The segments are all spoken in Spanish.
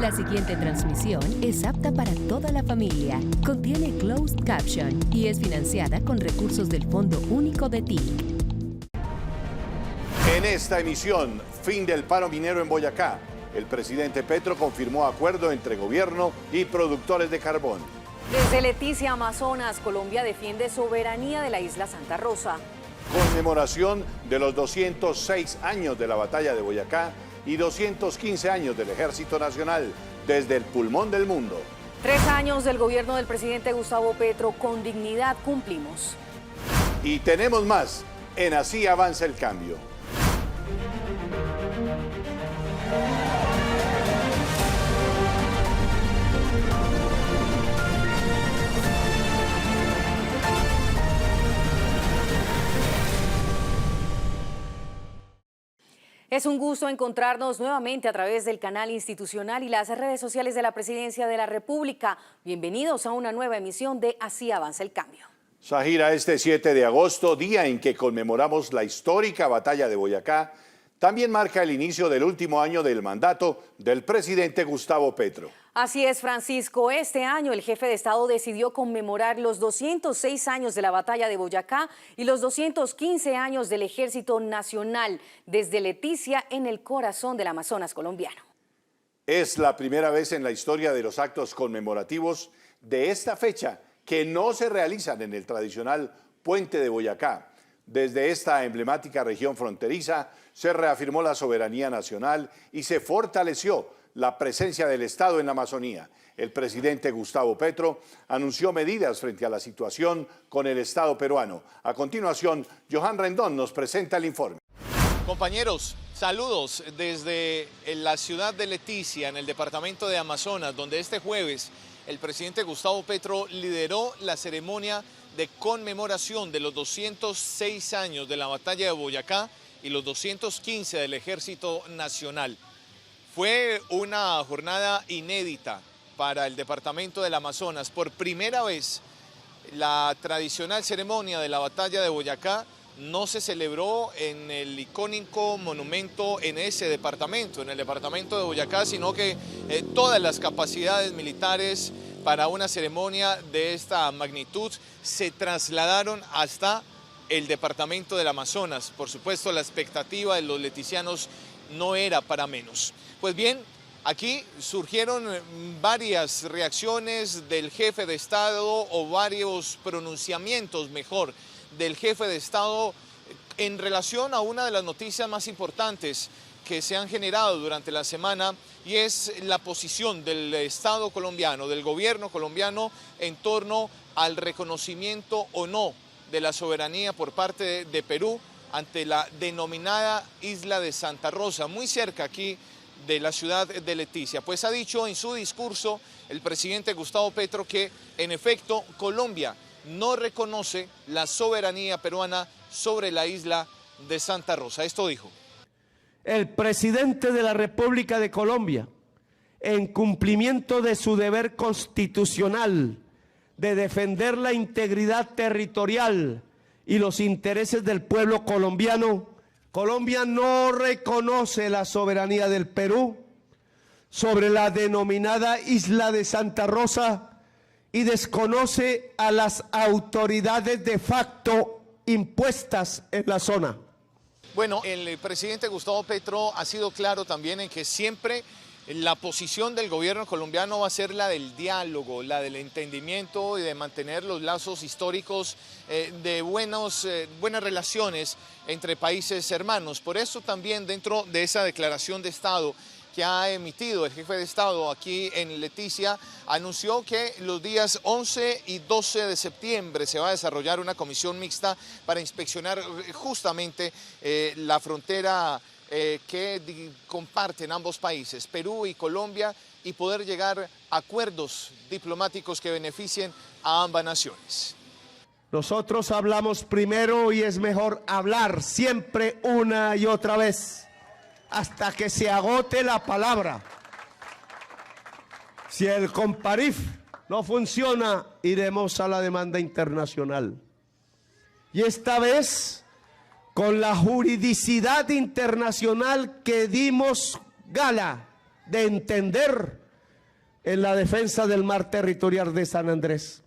La siguiente transmisión es apta para toda la familia. Contiene closed caption y es financiada con recursos del Fondo Único de TIC. En esta emisión, fin del paro minero en Boyacá. El presidente Petro confirmó acuerdo entre gobierno y productores de carbón. Desde Leticia, Amazonas, Colombia defiende soberanía de la isla Santa Rosa. Conmemoración de los 206 años de la batalla de Boyacá y 215 años del Ejército Nacional desde el pulmón del mundo. 3 años del gobierno del presidente Gustavo Petro, con dignidad cumplimos. Y tenemos más en Así Avanza el Cambio. Es un gusto encontrarnos nuevamente a través del canal institucional y las redes sociales de la Presidencia de la República. Bienvenidos a una nueva emisión de Así Avanza el Cambio. Shahira, este 7 de agosto, día en que conmemoramos la histórica batalla de Boyacá, también marca el inicio del último año del mandato del presidente Gustavo Petro. Así es, Francisco. Este año el jefe de Estado decidió conmemorar los 206 años de la batalla de Boyacá y los 215 años del Ejército Nacional desde Leticia, en el corazón del Amazonas colombiano. Es la primera vez en la historia de los actos conmemorativos de esta fecha que no se realizan en el tradicional Puente de Boyacá. Desde esta emblemática región fronteriza se reafirmó la soberanía nacional y se fortaleció la presencia del Estado en la Amazonía. El presidente Gustavo Petro anunció medidas frente a la situación con el Estado peruano. A continuación, Johan Rendón nos presenta el informe. Compañeros, saludos desde la ciudad de Leticia, en el departamento de Amazonas, donde este jueves el presidente Gustavo Petro lideró la ceremonia de conmemoración de los 206 años de la batalla de Boyacá y los 215 del Ejército Nacional. Fue una jornada inédita para el departamento del Amazonas. Por primera vez, la tradicional ceremonia de la batalla de Boyacá no se celebró en el icónico monumento en ese departamento, en el departamento de Boyacá, sino que todas las capacidades militares para una ceremonia de esta magnitud se trasladaron hasta el departamento del Amazonas. Por supuesto, la expectativa de los leticianos no era para menos. Pues bien, aquí surgieron varias reacciones del jefe de Estado, o varios pronunciamientos, mejor, del jefe de Estado en relación a una de las noticias más importantes que se han generado durante la semana, y es la posición del Estado colombiano, del gobierno colombiano, en torno al reconocimiento o no de la soberanía por parte de Perú ante la denominada isla de Santa Rosa, muy cerca aquí de la ciudad de Leticia. Pues ha dicho en su discurso el presidente Gustavo Petro que, en efecto, Colombia no reconoce la soberanía peruana sobre la isla de Santa Rosa. Esto dijo. El presidente de la República de Colombia, en cumplimiento de su deber constitucional de defender la integridad territorial y los intereses del pueblo colombiano, Colombia no reconoce la soberanía del Perú sobre la denominada isla de Santa Rosa y desconoce a las autoridades de facto impuestas en la zona. Bueno, el presidente Gustavo Petro ha sido claro también en que siempre la posición del gobierno colombiano va a ser la del diálogo, la del entendimiento y de mantener los lazos históricos de buenas relaciones entre países hermanos. Por eso también, dentro de esa declaración de Estado que ha emitido el jefe de Estado aquí en Leticia, anunció que los días 11 y 12 de septiembre se va a desarrollar una comisión mixta para inspeccionar justamente la frontera que comparten ambos países, Perú y Colombia, y poder llegar a acuerdos diplomáticos que beneficien a ambas naciones. Nosotros hablamos primero y es mejor hablar siempre una y otra vez, hasta que se agote la palabra. Si el comparif no funciona, iremos a la demanda internacional. Y esta vez, con la juridicidad internacional que dimos gala de entender, en la defensa del mar territorial de San Andrés.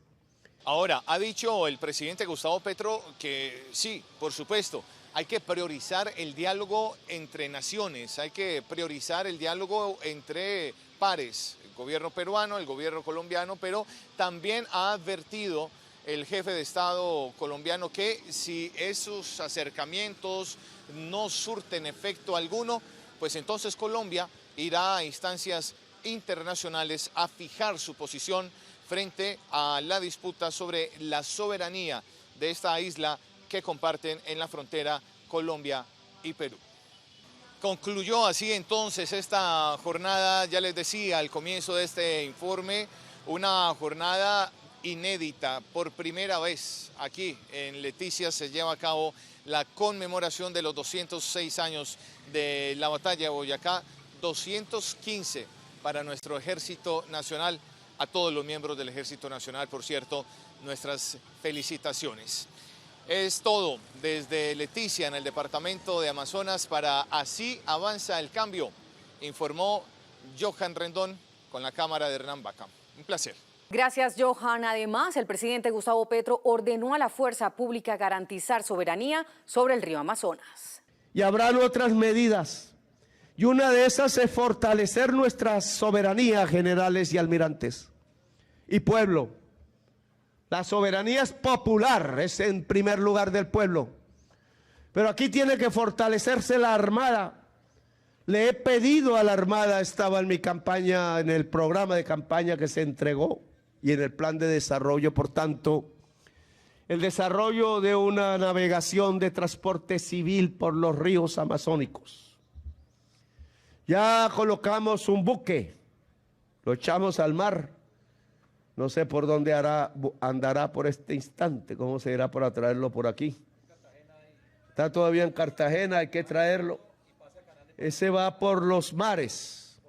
Ahora, ha dicho el presidente Gustavo Petro que sí, por supuesto, hay que priorizar el diálogo entre naciones, hay que priorizar el diálogo entre pares, el gobierno peruano, el gobierno colombiano, pero también ha advertido el jefe de Estado colombiano que si esos acercamientos no surten efecto alguno, pues entonces Colombia irá a instancias internacionales a fijar su posición frente a la disputa sobre la soberanía de esta isla que comparten en la frontera Colombia y Perú. Concluyó así entonces esta jornada, ya les decía al comienzo de este informe, una jornada inédita. Por primera vez aquí en Leticia se lleva a cabo la conmemoración de los 206 años de la batalla de Boyacá, 215 para nuestro Ejército Nacional. A todos los miembros del Ejército Nacional, por cierto, nuestras felicitaciones. Es todo desde Leticia, en el departamento de Amazonas, para Así Avanza el Cambio, informó Johan Rendón con la cámara de Hernán Vaca. Un placer. Gracias, Johan. Además, el presidente Gustavo Petro ordenó a la fuerza pública garantizar soberanía sobre el río Amazonas. Y habrán otras medidas. Y una de esas es fortalecer nuestra soberanía, generales y almirantes. Y pueblo. La soberanía es popular, es en primer lugar del pueblo. Pero aquí tiene que fortalecerse la Armada. Le he pedido a la Armada, estaba en mi campaña, en el programa de campaña que se entregó y en el plan de desarrollo, por tanto, el desarrollo de una navegación de transporte civil por los ríos amazónicos. Ya colocamos un buque, lo echamos al mar, no sé por dónde andará por este instante, cómo se irá para traerlo por aquí. Está todavía en Cartagena, hay que traerlo. Ese va por los mares,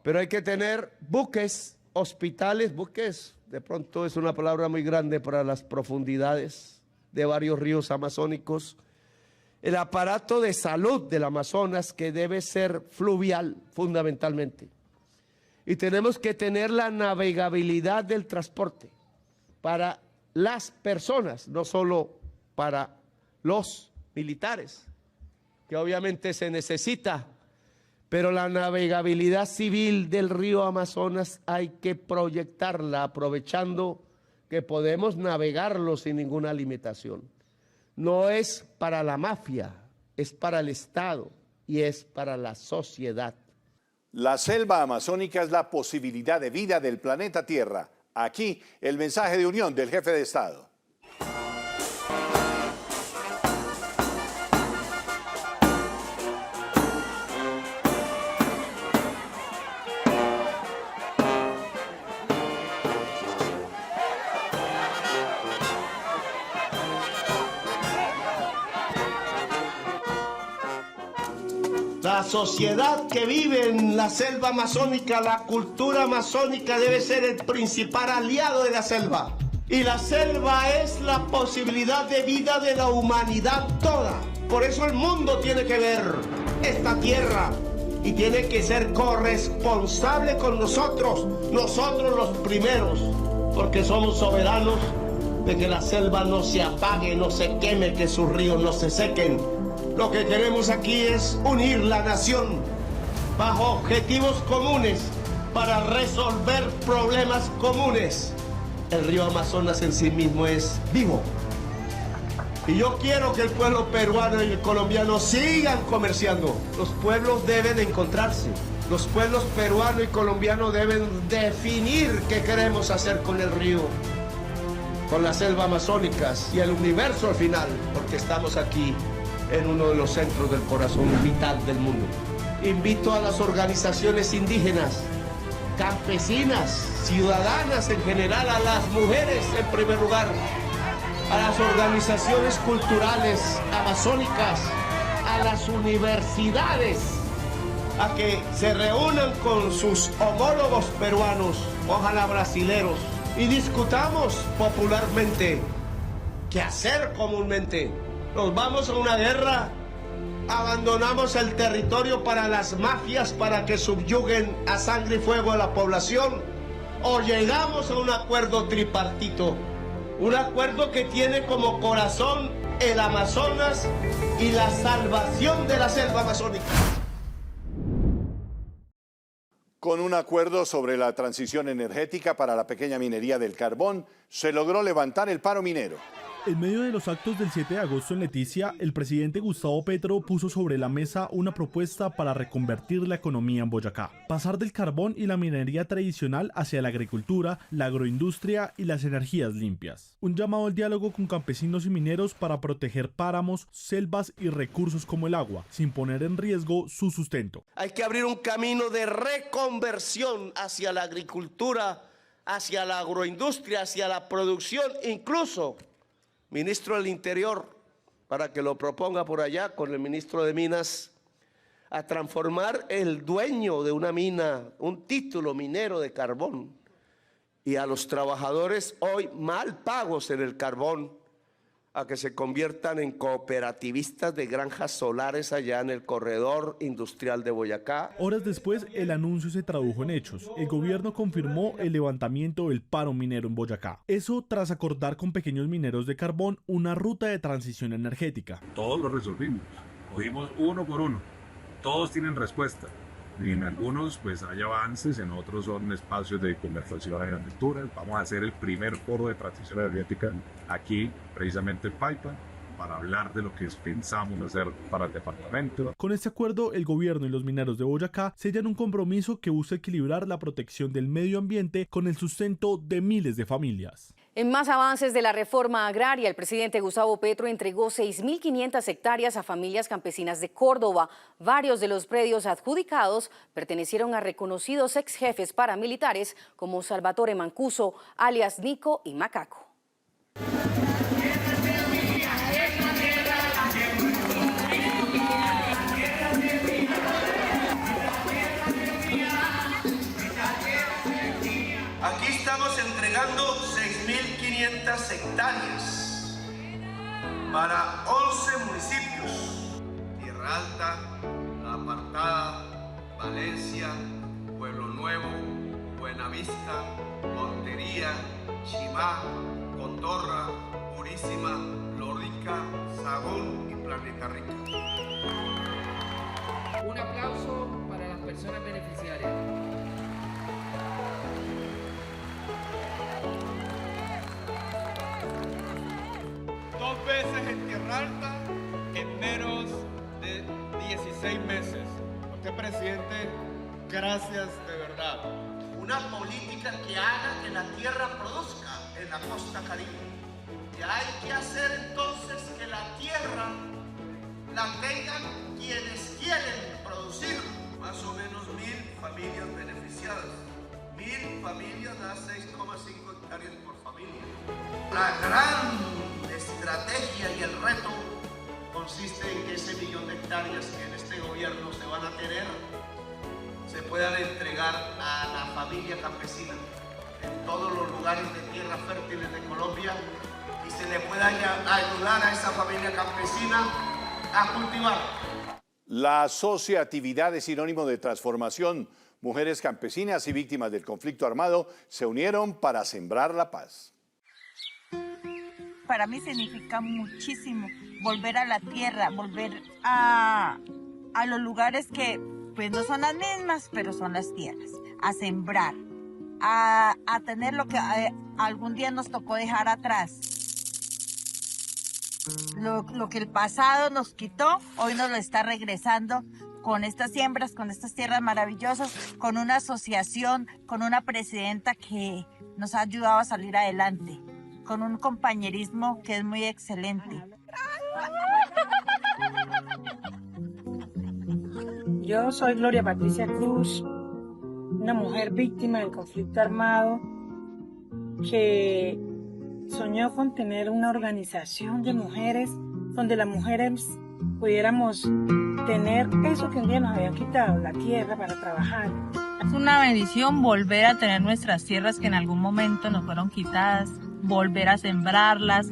pero hay que tener buques, hospitales, buques, de pronto es una palabra muy grande para las profundidades de varios ríos amazónicos. El aparato de salud del Amazonas, que debe ser fluvial fundamentalmente. Y tenemos que tener la navegabilidad del transporte para las personas, no solo para los militares, que obviamente se necesita, pero la navegabilidad civil del río Amazonas hay que proyectarla aprovechando que podemos navegarlo sin ninguna limitación. No es para la mafia, es para el Estado y es para la sociedad. La selva amazónica es la posibilidad de vida del planeta Tierra. Aquí el mensaje de unión del jefe de Estado. La sociedad que vive en la selva amazónica, la cultura amazónica debe ser el principal aliado de la selva. Y la selva es la posibilidad de vida de la humanidad toda. Por eso el mundo tiene que ver esta tierra y tiene que ser corresponsable con nosotros los primeros, porque somos soberanos de que la selva no se apague, no se queme, que sus ríos no se sequen. Lo que queremos aquí es unir la nación bajo objetivos comunes para resolver problemas comunes. El río Amazonas en sí mismo es vivo. Y yo quiero que el pueblo peruano y el colombiano sigan comerciando. Los pueblos deben encontrarse. Los pueblos peruano y colombiano deben definir qué queremos hacer con el río, con la selva amazónica y el universo al final, porque estamos aquí en uno de los centros del corazón vital del mundo. Invito a las organizaciones indígenas, campesinas, ciudadanas en general, a las mujeres en primer lugar, a las organizaciones culturales amazónicas, a las universidades, a que se reúnan con sus homólogos peruanos, ojalá brasileros, y discutamos popularmente qué hacer comúnmente. Nos vamos a una guerra abandonamos el territorio para las mafias para que subyuguen a sangre y fuego a la población, o llegamos a un acuerdo tripartito, un acuerdo que tiene como corazón el Amazonas y la salvación de la selva amazónica. Con un acuerdo sobre la transición energética para la pequeña minería del carbón, se logró levantar el paro minero. En medio de los actos del 7 de agosto en Leticia, el presidente Gustavo Petro puso sobre la mesa una propuesta para reconvertir la economía en Boyacá. Pasar del carbón y la minería tradicional hacia la agricultura, la agroindustria y las energías limpias. Un llamado al diálogo con campesinos y mineros para proteger páramos, selvas y recursos como el agua, sin poner en riesgo su sustento. Hay que abrir un camino de reconversión hacia la agricultura, hacia la agroindustria, hacia la producción, incluso ministro del Interior, para que lo proponga por allá con el ministro de Minas, a transformar el dueño de una mina, un título minero de carbón, y a los trabajadores hoy mal pagos en el carbón, a que se conviertan en cooperativistas de granjas solares allá en el corredor industrial de Boyacá. Horas después, el anuncio se tradujo en hechos. El gobierno confirmó el levantamiento del paro minero en Boyacá. Eso tras acordar con pequeños mineros de carbón una ruta de transición energética. Todos lo resolvimos, cogimos uno por uno, todos tienen respuesta. Y en algunos pues hay avances, en otros son espacios de conversación y aventuras. Vamos a hacer el primer foro de transición energética aquí, precisamente en Paipa, para hablar de lo que pensamos hacer para el departamento. Con este acuerdo, el gobierno y los mineros de Boyacá sellan un compromiso que busca equilibrar la protección del medio ambiente con el sustento de miles de familias. En más avances de la reforma agraria, el presidente Gustavo Petro entregó 6.500 hectáreas a familias campesinas de Córdoba. Varios de los predios adjudicados pertenecieron a reconocidos ex jefes paramilitares como Salvatore Mancuso, alias Nico y Macaco. Aquí estamos entregando 6.500 hectáreas para 11 municipios: Tierra Alta, La Apartada, Valencia, Pueblo Nuevo, Buenavista, Montería, Chimá, Cotorra, Purísima, Lorica, Sagún y Planeta Rica. Un aplauso para las personas beneficiarias. Dos veces en Tierra Alta en menos de 16 meses. Usted, presidente, gracias de verdad. Una política que haga que la tierra produzca en la costa caribe. Y hay que hacer entonces que la tierra la tengan quienes quieren producir. Más o menos 1.000 familias beneficiadas. 1.000 familias da 6,5 hectáreas por familia. La gran estrategia y el reto consiste en que ese 1.000.000 de hectáreas que en este gobierno se van a tener se puedan entregar a la familia campesina en todos los lugares de tierras fértiles de Colombia y se le pueda ayudar a esa familia campesina a cultivar. La asociatividad es sinónimo de transformación. Mujeres campesinas y víctimas del conflicto armado se unieron para sembrar la paz. Para mí significa muchísimo volver a la tierra, volver a los lugares que pues no son las mismas, pero son las tierras, a sembrar, a tener lo que algún día nos tocó dejar atrás. Lo que el pasado nos quitó, hoy nos lo está regresando con estas siembras, con estas tierras maravillosas, con una asociación, con una presidenta que nos ha ayudado a salir adelante, con un compañerismo que es muy excelente. Yo soy Gloria Patricia Cruz, una mujer víctima del conflicto armado que soñó con tener una organización de mujeres donde las mujeres pudiéramos tener eso que un día nos habían quitado, la tierra para trabajar. Es una bendición volver a tener nuestras tierras que en algún momento nos fueron quitadas, volver a sembrarlas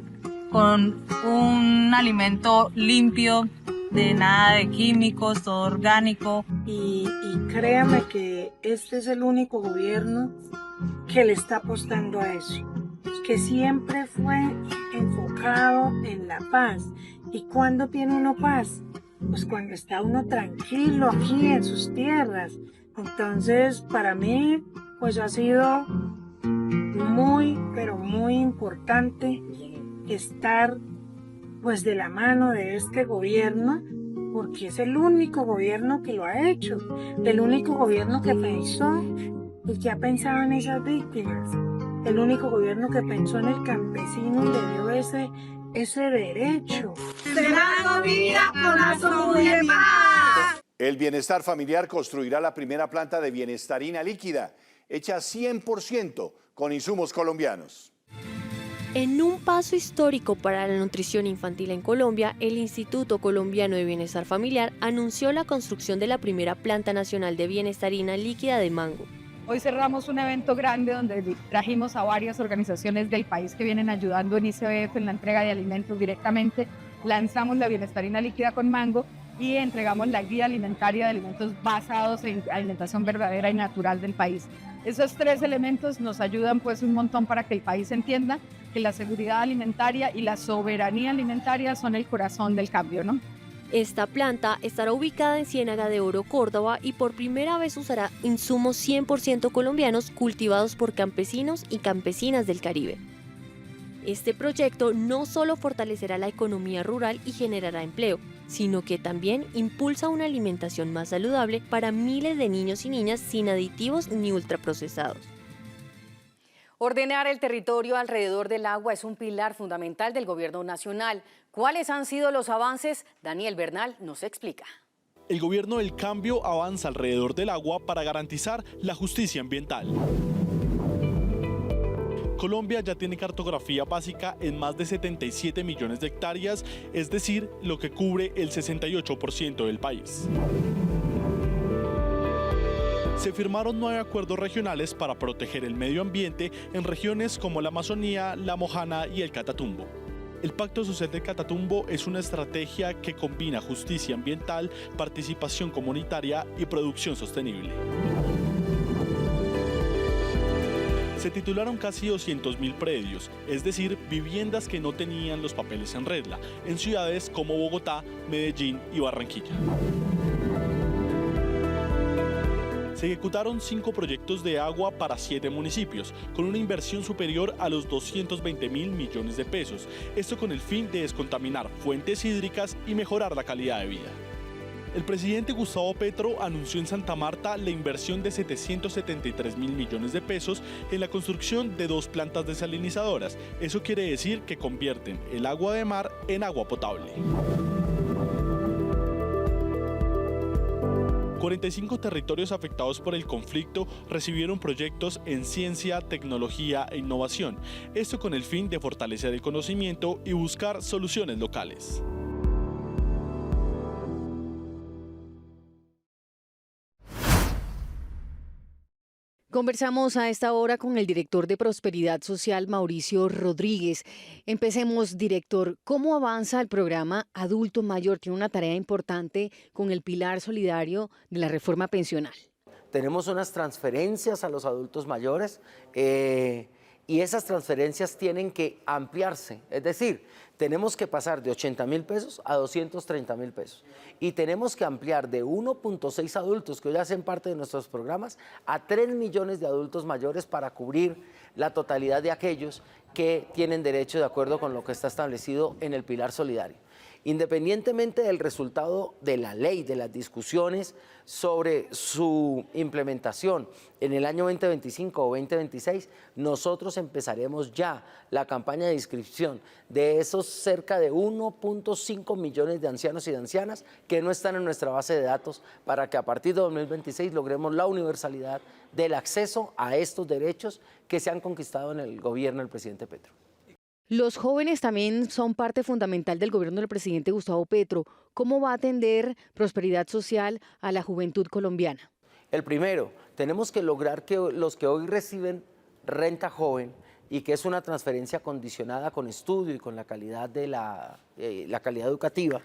con un alimento limpio, de nada de químicos, todo orgánico. Y créame que este es el único gobierno que le está apostando a eso, que siempre fue enfocado en la paz. ¿Y cuándo tiene uno paz? Pues cuando está uno tranquilo aquí en sus tierras. Entonces, para mí, pues ha sido muy, pero muy importante estar pues de la mano de este gobierno, porque es el único gobierno que lo ha hecho, el único gobierno que pensó y que ha pensado en esas víctimas, el único gobierno que pensó en el campesino y le dio ese derecho. Será vida con la salud de paz. El Bienestar Familiar construirá la primera planta de bienestarina líquida, hecha 100% con insumos colombianos. En un paso histórico para la nutrición infantil en Colombia, el Instituto Colombiano de Bienestar Familiar anunció la construcción de la primera planta nacional de bienestarina líquida de Mango. Hoy cerramos un evento grande donde trajimos a varias organizaciones del país que vienen ayudando en ICBF en la entrega de alimentos directamente. Lanzamos la bienestarina líquida con Mango y entregamos la guía alimentaria de alimentos basados en alimentación verdadera y natural del país. Esos tres elementos nos ayudan pues un montón para que el país entienda que la seguridad alimentaria y la soberanía alimentaria son el corazón del cambio, ¿no? Esta planta estará ubicada en Ciénaga de Oro, Córdoba, y por primera vez usará insumos 100% colombianos cultivados por campesinos y campesinas del Caribe. Este proyecto no solo fortalecerá la economía rural y generará empleo, sino que también impulsa una alimentación más saludable para miles de niños y niñas sin aditivos ni ultraprocesados. Ordenar el territorio alrededor del agua es un pilar fundamental del gobierno nacional. ¿Cuáles han sido los avances? Daniel Bernal nos explica. El gobierno del cambio avanza alrededor del agua para garantizar la justicia ambiental. Colombia ya tiene cartografía básica en más de 77 millones de hectáreas, es decir, lo que cubre el 68% del país. Se firmaron 9 acuerdos regionales para proteger el medio ambiente en regiones como la Amazonía, la Mojana y el Catatumbo. El Pacto Social del Catatumbo es una estrategia que combina justicia ambiental, participación comunitaria y producción sostenible. Se titularon casi 200.000 predios, es decir, viviendas que no tenían los papeles en regla, en ciudades como Bogotá, Medellín y Barranquilla. Se ejecutaron 5 proyectos de agua para 7 municipios, con una inversión superior a los 220.000 millones de pesos, esto con el fin de descontaminar fuentes hídricas y mejorar la calidad de vida. El presidente Gustavo Petro anunció en Santa Marta la inversión de 773.000 millones de pesos en la construcción de 2 plantas desalinizadoras. Eso quiere decir que convierten el agua de mar en agua potable. 45 territorios afectados por el conflicto recibieron proyectos en ciencia, tecnología e innovación, esto con el fin de fortalecer el conocimiento y buscar soluciones locales. Conversamos a esta hora con el director de Prosperidad Social, Mauricio Rodríguez. Empecemos, director. ¿Cómo avanza el programa Adulto Mayor? Tiene una tarea importante con el pilar solidario de la reforma pensional. Tenemos unas transferencias a los adultos mayores y esas transferencias tienen que ampliarse. Es decir, tenemos que pasar de 80.000 pesos a 230.000 pesos. Y tenemos que ampliar de 1.6 adultos que hoy hacen parte de nuestros programas a 3 millones de adultos mayores para cubrir la totalidad de aquellos que tienen derecho de acuerdo con lo que está establecido en el pilar solidario. Independientemente del resultado de la ley, de las discusiones sobre su implementación en el año 2025 o 2026, nosotros empezaremos ya la campaña de inscripción de esos cerca de 1.5 millones de ancianos y de ancianas que no están en nuestra base de datos para que a partir de 2026 logremos la universalidad del acceso a estos derechos que se han conquistado en el gobierno del presidente Petro. Los jóvenes también son parte fundamental del gobierno del presidente Gustavo Petro. ¿Cómo va a atender Prosperidad Social a la juventud colombiana? El primero, tenemos que lograr que los que hoy reciben renta joven y que es una transferencia condicionada con estudio y con la calidad de la calidad educativa,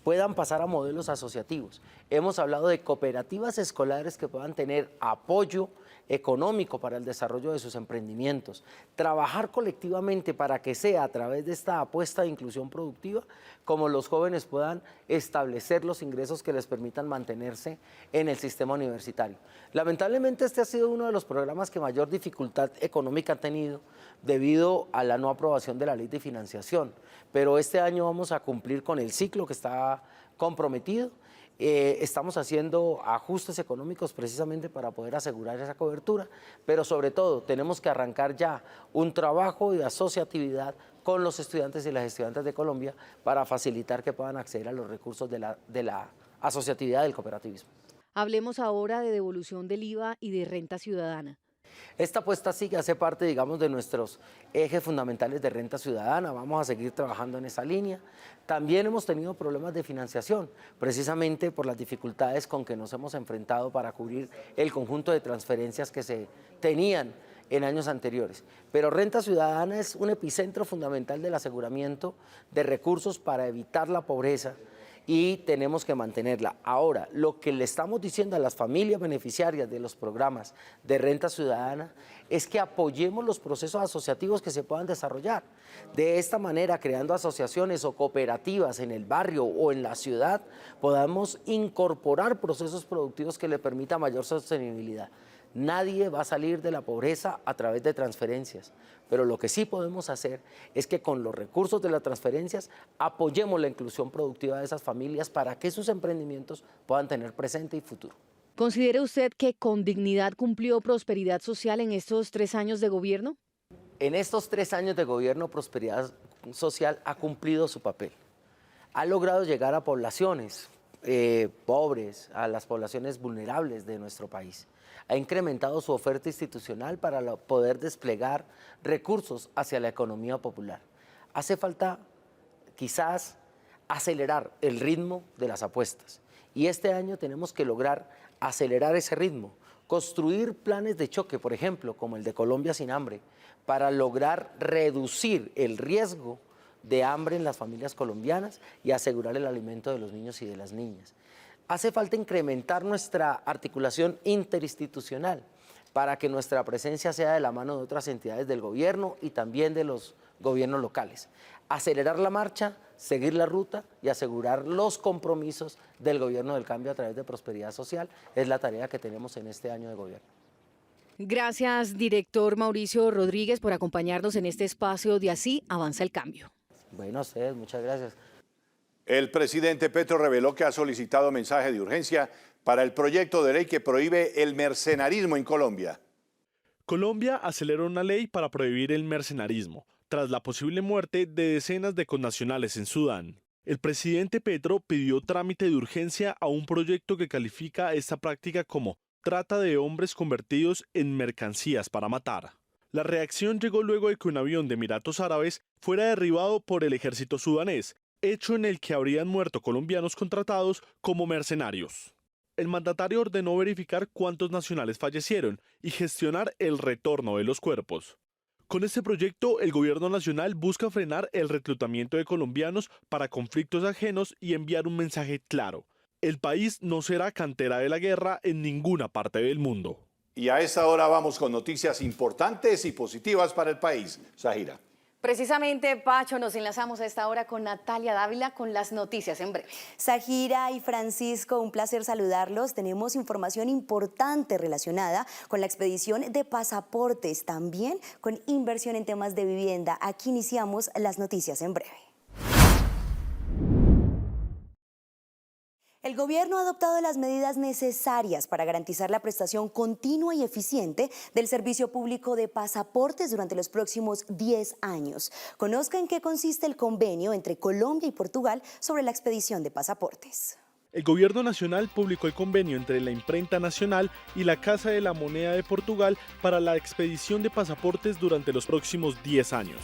puedan pasar a modelos asociativos. Hemos hablado de cooperativas escolares que puedan tener apoyo económico para el desarrollo de sus emprendimientos, trabajar colectivamente para que sea a través de esta apuesta de inclusión productiva como los jóvenes puedan establecer los ingresos que les permitan mantenerse en el sistema universitario. Lamentablemente este ha sido uno de los programas que mayor dificultad económica ha tenido debido a la no aprobación de la ley de financiación, pero este año vamos a cumplir con el ciclo que está comprometido. Estamos haciendo ajustes económicos precisamente para poder asegurar esa cobertura, pero sobre todo tenemos que arrancar ya un trabajo de asociatividad con los estudiantes y las estudiantes de Colombia para facilitar que puedan acceder a los recursos de la asociatividad del cooperativismo. Hablemos ahora de devolución del IVA y de renta ciudadana. Esta apuesta sí que hace parte, digamos, de nuestros ejes fundamentales de renta ciudadana. Vamos a seguir trabajando en esa línea. También hemos tenido problemas de financiación, precisamente por las dificultades con que nos hemos enfrentado para cubrir el conjunto de transferencias que se tenían en años anteriores. Pero Renta Ciudadana es un epicentro fundamental del aseguramiento de recursos para evitar la pobreza, y tenemos que mantenerla. Ahora, lo que le estamos diciendo a las familias beneficiarias de los programas de renta ciudadana es que apoyemos los procesos asociativos que se puedan desarrollar. De esta manera, creando asociaciones o cooperativas en el barrio o en la ciudad, podamos incorporar procesos productivos que le permitan mayor sostenibilidad. Nadie va a salir de la pobreza a través de transferencias, pero lo que sí podemos hacer es que con los recursos de las transferencias apoyemos la inclusión productiva de esas familias para que sus emprendimientos puedan tener presente y futuro. ¿Considera usted que Con Dignidad cumplió Prosperidad Social en estos 3 años de gobierno? En estos 3 años de gobierno, Prosperidad Social ha cumplido su papel. Ha logrado llegar a poblaciones pobres, a las poblaciones vulnerables de nuestro país. Ha incrementado su oferta institucional para poder desplegar recursos hacia la economía popular. Hace falta quizás acelerar el ritmo de las apuestas y este año tenemos que lograr acelerar ese ritmo, construir planes de choque, por ejemplo, como el de Colombia sin hambre, para lograr reducir el riesgo de hambre en las familias colombianas y asegurar el alimento de los niños y de las niñas. Hace falta incrementar nuestra articulación interinstitucional para que nuestra presencia sea de la mano de otras entidades del gobierno y también de los gobiernos locales. Acelerar la marcha, seguir la ruta y asegurar los compromisos del gobierno del cambio a través de Prosperidad Social es la tarea que tenemos en este año de gobierno. Gracias, director Mauricio Rodríguez, por acompañarnos en este espacio de Así Avanza el Cambio. Bueno, a ustedes, muchas gracias. El presidente Petro reveló que ha solicitado mensaje de urgencia para el proyecto de ley que prohíbe el mercenarismo en Colombia. Colombia acelera una ley para prohibir el mercenarismo, tras la posible muerte de decenas de connacionales en Sudán. El presidente Petro pidió trámite de urgencia a un proyecto que califica esta práctica como trata de hombres convertidos en mercancías para matar. La reacción llegó luego de que un avión de Emiratos Árabes fuera derribado por el ejército sudanés, hecho en el que habrían muerto colombianos contratados como mercenarios. El mandatario ordenó verificar cuántos nacionales fallecieron y gestionar el retorno de los cuerpos. Con este proyecto, el gobierno nacional busca frenar el reclutamiento de colombianos para conflictos ajenos y enviar un mensaje claro: el país no será cantera de la guerra en ninguna parte del mundo. Y a esta hora vamos con noticias importantes y positivas para el país. Zahira. Precisamente, Pacho, nos enlazamos a esta hora con Natalia Dávila con las noticias en breve. Zahira y Francisco, un placer saludarlos. Tenemos información importante relacionada con la expedición de pasaportes, también con inversión en temas de vivienda. Aquí iniciamos las noticias en breve. El gobierno ha adoptado las medidas necesarias para garantizar la prestación continua y eficiente del servicio público de pasaportes durante los próximos 10 años. Conozca en qué consiste el convenio entre Colombia y Portugal sobre la expedición de pasaportes. El gobierno nacional publicó el convenio entre la Imprenta Nacional y la Casa de la Moneda de Portugal para la expedición de pasaportes durante los próximos 10 años.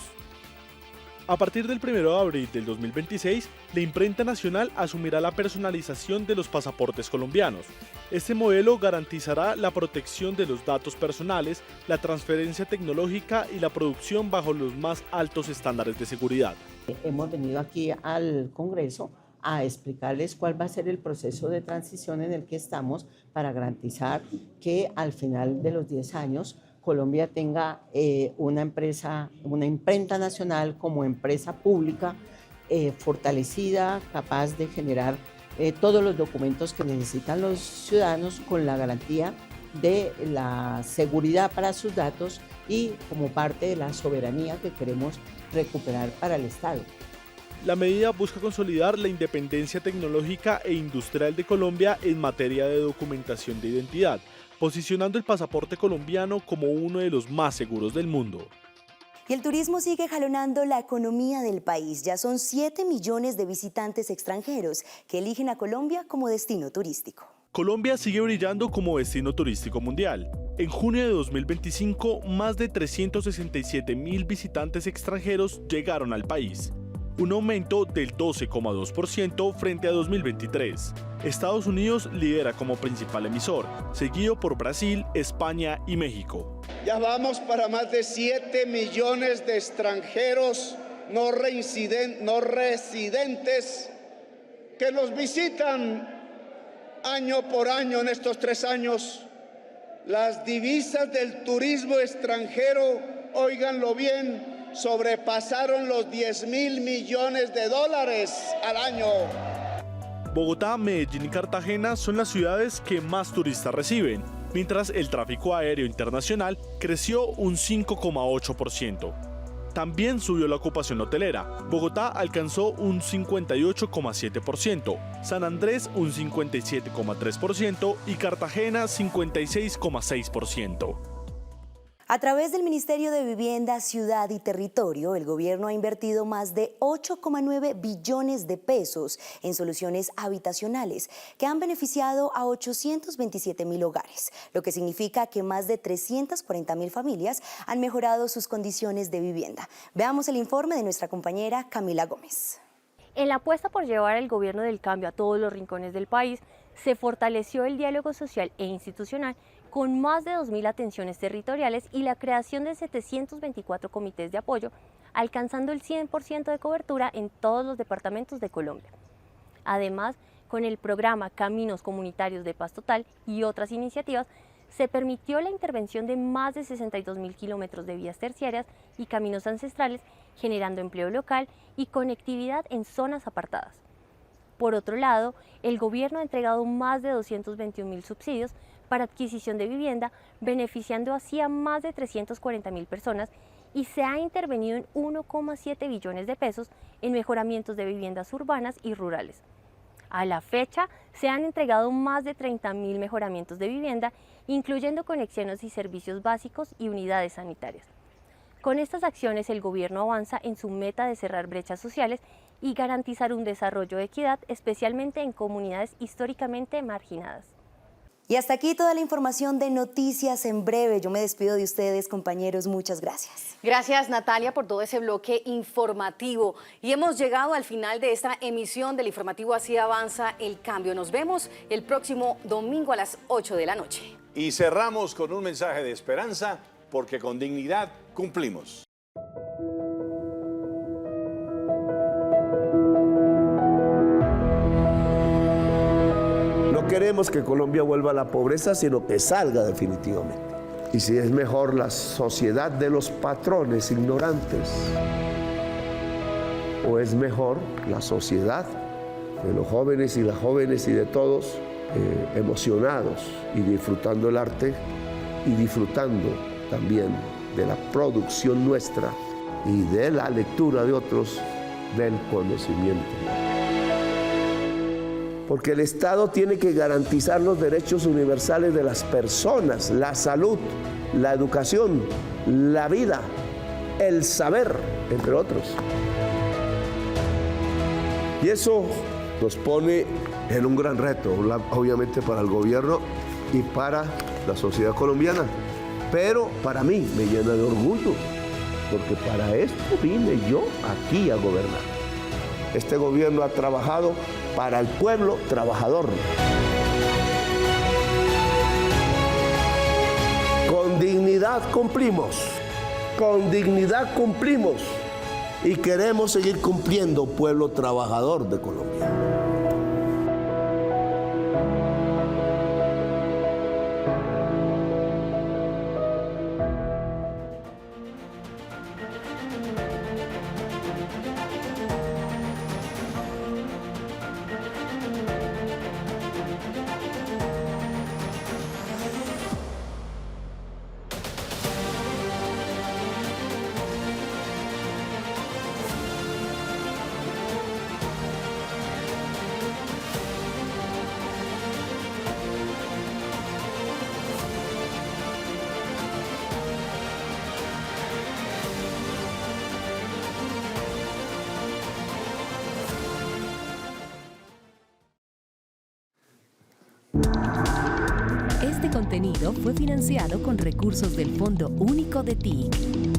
A partir del 1 de abril del 2026, la Imprenta Nacional asumirá la personalización de los pasaportes colombianos. Este modelo garantizará la protección de los datos personales, la transferencia tecnológica y la producción bajo los más altos estándares de seguridad. Hemos venido aquí al Congreso a explicarles cuál va a ser el proceso de transición en el que estamos para garantizar que al final de los 10 años Colombia tenga una imprenta nacional como empresa pública fortalecida, capaz de generar todos los documentos que necesitan los ciudadanos con la garantía de la seguridad para sus datos y como parte de la soberanía que queremos recuperar para el Estado. La medida busca consolidar la independencia tecnológica e industrial de Colombia en materia de documentación de identidad, posicionando el pasaporte colombiano como uno de los más seguros del mundo. Y el turismo sigue jalonando la economía del país. Ya son 7 millones de visitantes extranjeros que eligen a Colombia como destino turístico. Colombia sigue brillando como destino turístico mundial. En junio de 2025, más de 367.000 visitantes extranjeros llegaron al país, un aumento del 12,2% frente a 2023. Estados Unidos lidera como principal emisor, seguido por Brasil, España y México. Ya vamos para más de 7 millones de extranjeros no residentes que nos visitan año por año en estos 3 años. Las divisas del turismo extranjero, óiganlo bien, sobrepasaron los 10.000 millones de dólares al año. Bogotá, Medellín y Cartagena son las ciudades que más turistas reciben, mientras el tráfico aéreo internacional creció un 5,8%. También subió la ocupación hotelera. Bogotá alcanzó un 58,7%, San Andrés un 57,3% y Cartagena 56,6%. A través del Ministerio de Vivienda, Ciudad y Territorio, el gobierno ha invertido más de 8,9 billones de pesos en soluciones habitacionales que han beneficiado a 827.000 hogares, lo que significa que más de 340.000 familias han mejorado sus condiciones de vivienda. Veamos el informe de nuestra compañera Camila Gómez. En la apuesta por llevar el gobierno del cambio a todos los rincones del país, se fortaleció el diálogo social e institucional con más de 2.000 atenciones territoriales y la creación de 724 comités de apoyo, alcanzando el 100% de cobertura en todos los departamentos de Colombia. Además, con el programa Caminos Comunitarios de Paz Total y otras iniciativas, se permitió la intervención de más de 62.000 kilómetros de vías terciarias y caminos ancestrales, generando empleo local y conectividad en zonas apartadas. Por otro lado, el gobierno ha entregado más de 221.000 subsidios para adquisición de vivienda, beneficiando así a más de 340.000 personas y se ha intervenido en 1,7 billones de pesos en mejoramientos de viviendas urbanas y rurales. A la fecha, se han entregado más de 30.000 mejoramientos de vivienda, incluyendo conexiones y servicios básicos y unidades sanitarias. Con estas acciones, el gobierno avanza en su meta de cerrar brechas sociales y garantizar un desarrollo de equidad, especialmente en comunidades históricamente marginadas. Y hasta aquí toda la información de Noticias en Breve. Yo me despido de ustedes, compañeros. Muchas gracias. Gracias, Natalia, por todo ese bloque informativo. Y hemos llegado al final de esta emisión del informativo Así Avanza el Cambio. Nos vemos el próximo domingo a las 8 de la noche. Y cerramos con un mensaje de esperanza, porque con dignidad cumplimos. No queremos que Colombia vuelva a la pobreza, sino que salga definitivamente. Y si es mejor la sociedad de los patrones ignorantes, o es mejor la sociedad de los jóvenes y las jóvenes y de todos emocionados y disfrutando el arte y disfrutando también de la producción nuestra y de la lectura de otros del conocimiento. Porque el Estado tiene que garantizar los derechos universales de las personas, la salud, la educación, la vida, el saber, entre otros. Y eso nos pone en un gran reto, obviamente para el gobierno y para la sociedad colombiana. Pero para mí me llena de orgullo porque para esto vine yo aquí a gobernar. Este gobierno ha trabajado para el pueblo trabajador. Con dignidad cumplimos, y queremos seguir cumpliendo, pueblo trabajador de Colombia. Este contenido fue financiado con recursos del Fondo Único de TIC.